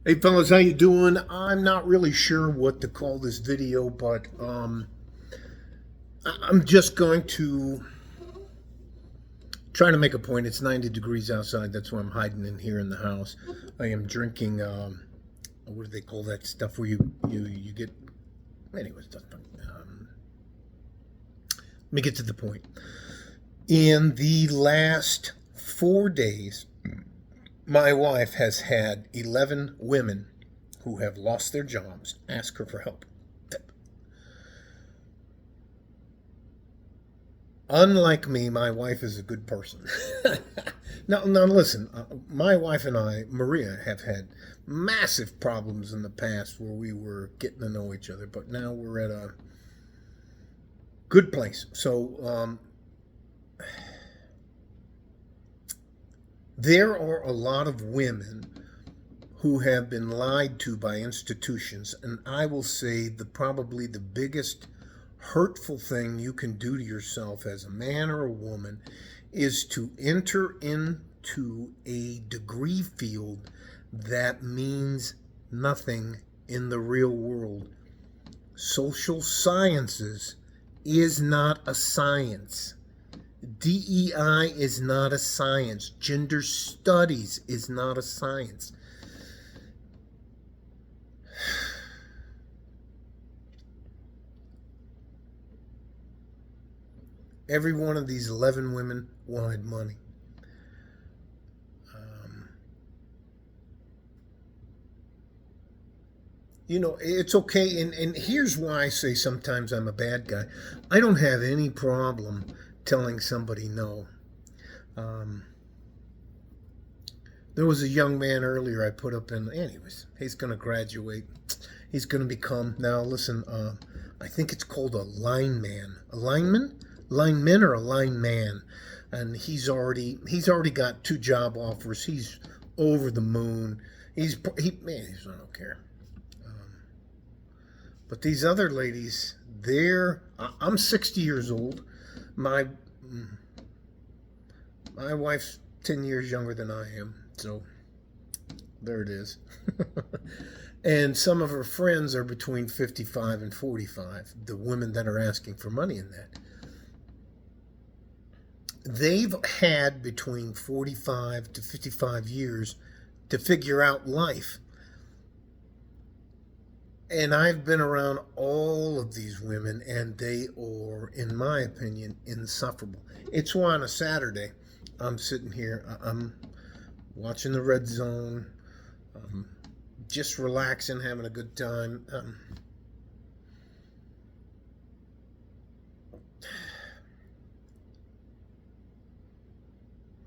Hey fellas, how you doing? I'm not really sure what to call this video, but I'm just going to try to make a point. It's 90 degrees outside. That's why I'm hiding in here in the house. I am drinking. What do they call that stuff where you get? Anyways, let me get to the point. In the last 4 days, my wife has had 11 women who have lost their jobs ask her for help. Unlike me, my wife is a good person. Now listen, my wife and I, Maria, have had massive problems in the past where we were getting to know each other, but now we're at a good place. So there are a lot of women who have been lied to by institutions, and I will say probably the biggest hurtful thing you can do to yourself as a man or a woman is to enter into a degree field that means nothing in the real world. Social sciences is not a science. DEI is not a science. Gender studies is not a science. Every one of these 11 women wanted money. It's okay. And here's why I say sometimes I'm a bad guy. I don't have any problem telling somebody no. There was a young man earlier I put up in, anyways, he's going to graduate. He's going to become, now listen, I think it's called a lineman. A lineman? Lineman or a lineman? And he's already got 2 job offers. He's over the moon. I don't care. But these other ladies, I'm 60 years old. My wife's 10 years younger than I am. So there it is. And some of her friends are between 55 and 45, the women that are asking for money in that. They've had between 45 to 55 years to figure out life. And I've been around all of these women, and they are, in my opinion, insufferable. It's why on a Saturday, I'm sitting here, I'm watching the Red Zone, just relaxing, having a good time.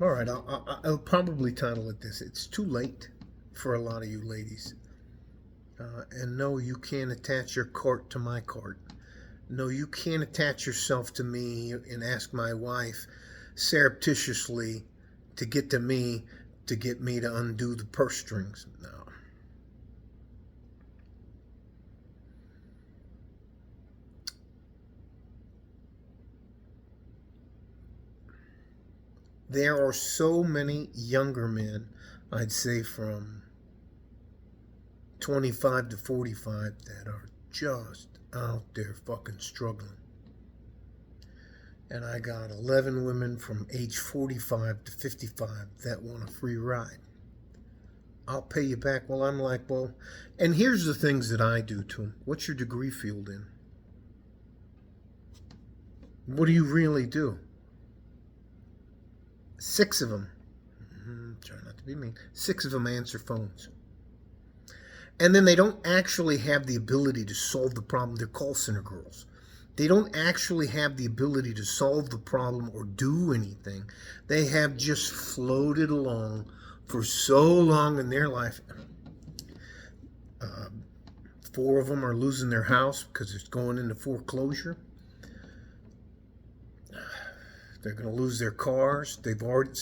All right, I'll probably title it this. It's too late for a lot of you ladies. And no, you can't attach your cart to my cart. No, you can't attach yourself to me and ask my wife surreptitiously to get to me to get me to undo the purse strings. No. There are so many younger men, I'd say from 25 to 45, that are just out there fucking struggling. And I got 11 women from age 45 to 55 that want a free ride. I'll pay you back. Well, I'm like, well, and here's the things that I do to them. What's your degree field in? What do you really do? 6 of them, try not to be mean, 6 of them answer phones. And then they don't actually have the ability to solve the problem. They're call center girls. They don't actually have the ability to solve the problem or do anything. They have just floated along for so long in their life. 4 of them are losing their house because it's going into foreclosure. They're going to lose their cars. They've already,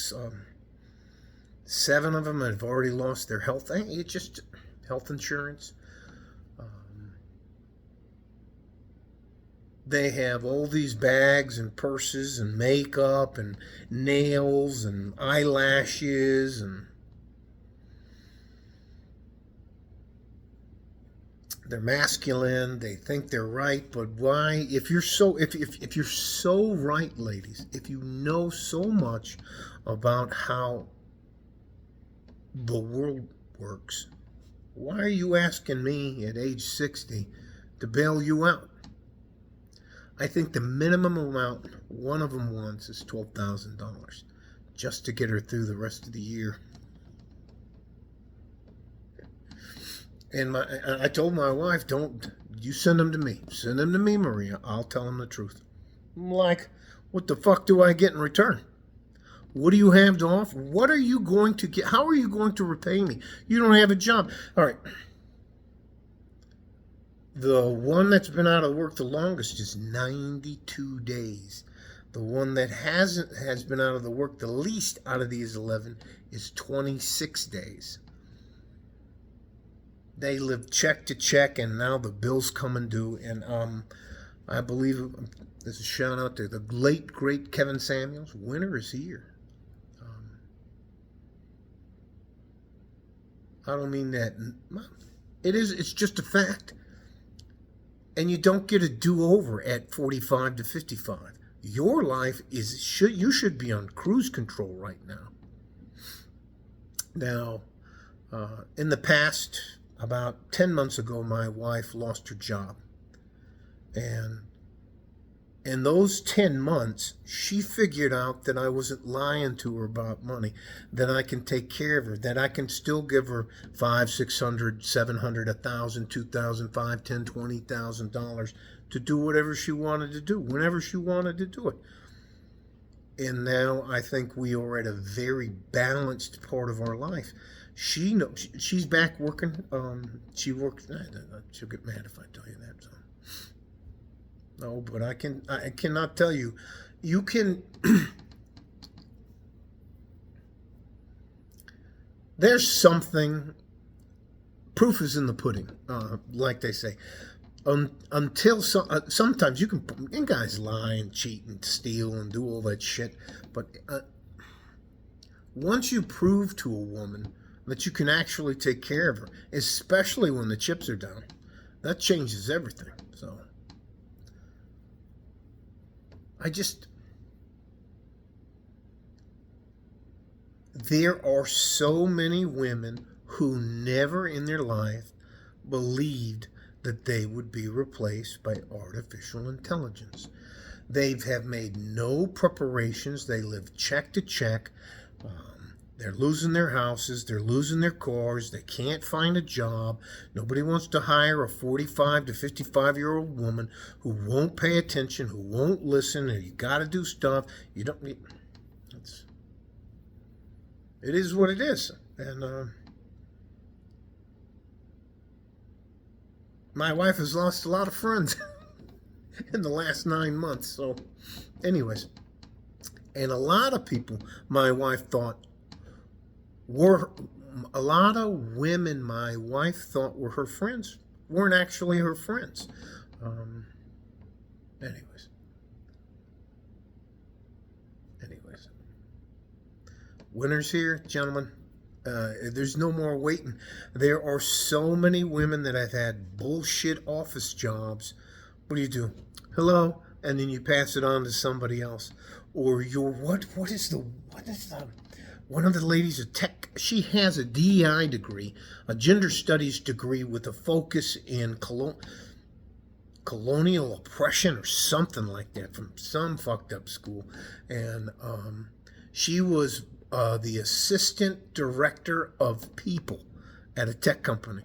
7 of them have already lost their health. It's just health insurance. They have all these bags and purses and makeup and nails and eyelashes and they're masculine, they think they're right, but why? If you're so right, ladies, if you know so much about how the world works, why are you asking me at age 60 to bail you out? I think the minimum amount one of them wants is $12,000 just to get her through the rest of the year. And I told my wife, don't you send them to me. Send them to me, Maria. I'll tell them the truth. I'm like, what the fuck do I get in return? What do you have to offer? What are you going to get? How are you going to repay me? You don't have a job. All right. The one that's been out of work the longest is 92 days. The one that has been out of the work the least out of these 11 is 26 days. They live check to check, and now the bill's coming due. And I believe there's a shout out to the late great Kevin Samuels. Winter is here. I don't mean that. It's just a fact. And you don't get a do-over at 45 to 55. Your life you should be on cruise control right now. Now, in the past, about 10 months ago, my wife lost her job. And in those 10 months, she figured out that I wasn't lying to her about money, that I can take care of her, that I can still give her $500, $600, $700, $1,000, $2,000, $5,000, $10,000, $20,000 to do whatever she wanted to do, whenever she wanted to do it. And now I think we are at a very balanced part of our life. She's back working. She works. She'll get mad if I tell you that. So. No, but I cannot tell you. You can. There's something. Proof is in the pudding, like they say. Sometimes you can. And guys lie and cheat and steal and do all that shit. But once you prove to a woman that you can actually take care of her, especially when the chips are down, that changes everything. So. There are so many women who never in their life believed that they would be replaced by artificial intelligence. They have made no preparations. They live check to check. They're losing their houses. They're losing their cars. They can't find a job. Nobody wants to hire a 45 to 55-year-old woman who won't pay attention, who won't listen, and you got to do stuff. You don't need... It is what it is. And my wife has lost a lot of friends in the last 9 months. So, anyways. And a lot of people, my wife thought, a lot of women my wife thought were her friends weren't actually her friends. Anyways, winter's here, gentlemen. There's no more waiting. There are so many women that have had bullshit office jobs. What do? Hello, and then you pass it on to somebody else. Or what is the one of the ladies, she has a DEI degree, a gender studies degree with a focus in colonial oppression or something like that from some fucked up school. And she was the assistant director of people at a tech company.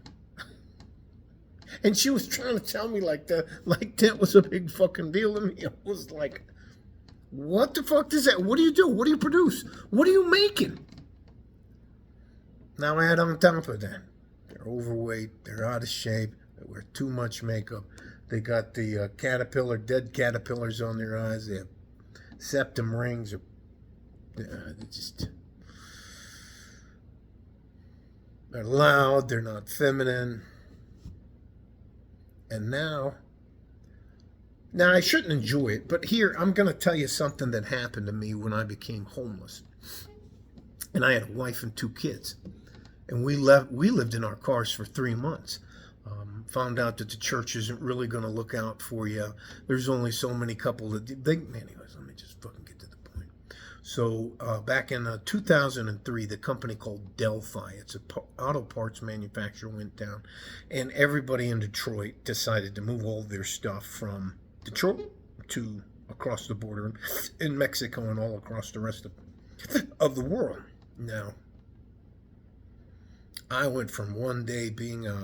And she was trying to tell me like that was a big fucking deal to me. I was like, what the fuck is that? What do you do? What do you produce? What are you making? Now add on top of that, they're overweight, they're out of shape, they wear too much makeup, they got the dead caterpillars on their eyes, they have septum rings, they're loud, they're not feminine. And now I shouldn't enjoy it, but here I'm going to tell you something that happened to me when I became homeless. And I had a wife and 2 kids. And we lived in our cars for 3 months. found out that the church isn't really going to look out for you. There's only so many couple that anyways, let me just fucking get to the point. So back in 2003, the company called Delphi, it's an auto parts manufacturer, went down, and everybody in Detroit decided to move all their stuff from Detroit to across the border in Mexico and all across the rest of the world. Now, I went from one day being I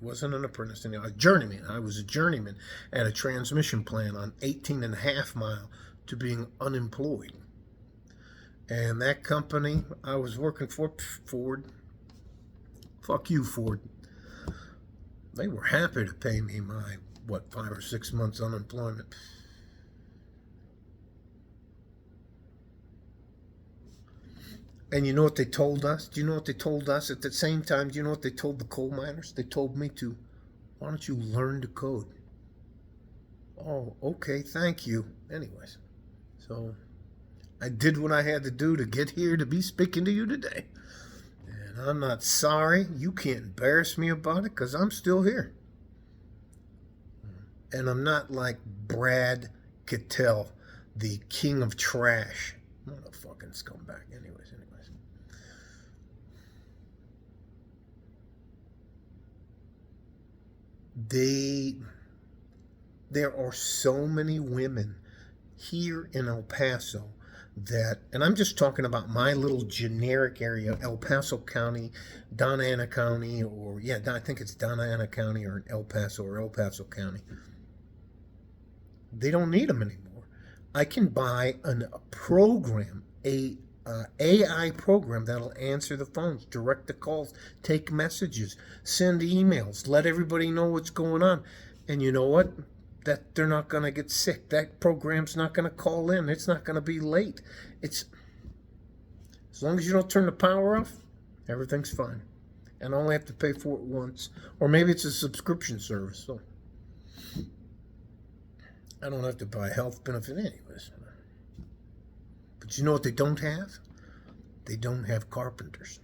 wasn't an apprentice anymore, a journeyman. I was a journeyman at a transmission plant on 18.5 mile to being unemployed. And that company I was working for, Ford, fuck you, Ford, they were happy to pay me my, 5 or 6 months unemployment. And you know what they told us? Do you know what they told us at the same time? Do you know what they told the coal miners? They told me to, why don't you learn to code? Oh, okay, thank you. Anyways, so I did what I had to do to get here to be speaking to you today. And I'm not sorry. You can't embarrass me about it because I'm still here. And I'm not like Brad Cattell, the king of trash. I'm not a fucking scumbag. Anyways. There are so many women here in El Paso that, and I'm just talking about my little generic area, El Paso County, Donna Ana County, or I think it's Donna Ana County or El Paso County. They don't need them anymore. I can buy a program, a AI program that'll answer the phones, direct the calls, take messages, send emails, let everybody know what's going on. And you know what? That they're not going to get sick. That program's not going to call in. It's not going to be late. It's as long as you don't turn the power off, everything's fine. And I only have to pay for it once. Or maybe it's a subscription service. So I don't have to buy a health benefit anyways. But you know what they don't have? They don't have carpenters.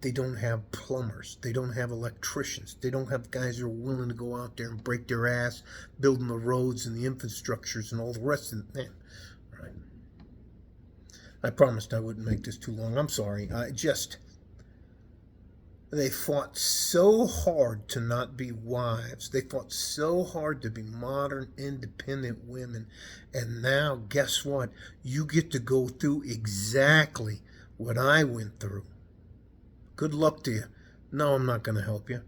They don't have plumbers. They don't have electricians. They don't have guys who are willing to go out there and break their ass building the roads and the infrastructures and all the rest of it. Man, right. I promised I wouldn't make this too long. I'm sorry. They fought so hard to not be wives. They fought so hard to be modern, independent women. And now, guess what? You get to go through exactly what I went through. Good luck to you. No, I'm not going to help you.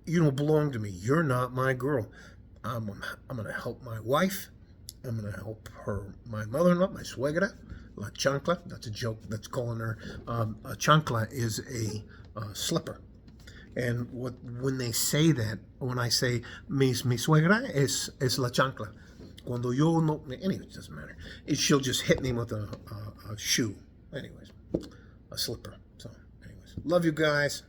You don't belong to me. You're not my girl. I'm going to help my wife. I'm going to help her, my mother-in-law, my suegra, la chancla. That's a joke. That's calling her. A chancla is a slipper. And when they say that, when I say mi suegra es la chancla. Cuando yo no, anyway, it doesn't matter. She'll just hit me with a shoe. Anyways, a slipper. So, anyways, love you guys.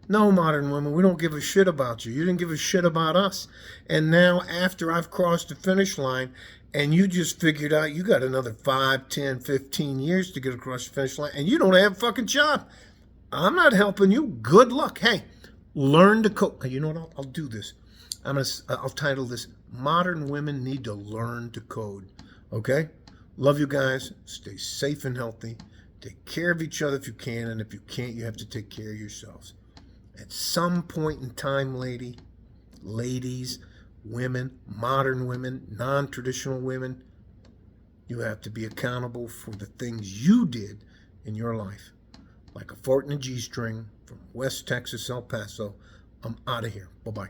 No, modern women, we don't give a shit about you. You didn't give a shit about us. And now, after I've crossed the finish line, and you just figured out you got another 5, 10, 15 years to get across the finish line, and you don't have a fucking job. I'm not helping you. Good luck. Hey, learn to code. You know what? I'll do this. I'll title this, Modern Women Need to Learn to Code. Okay? Love you guys. Stay safe and healthy. Take care of each other if you can, and if you can't, you have to take care of yourselves. At some point in time, ladies, women, modern women, non-traditional women, you have to be accountable for the things you did in your life. Like a fart in a G-string from West Texas, El Paso. I'm out of here. Bye-bye.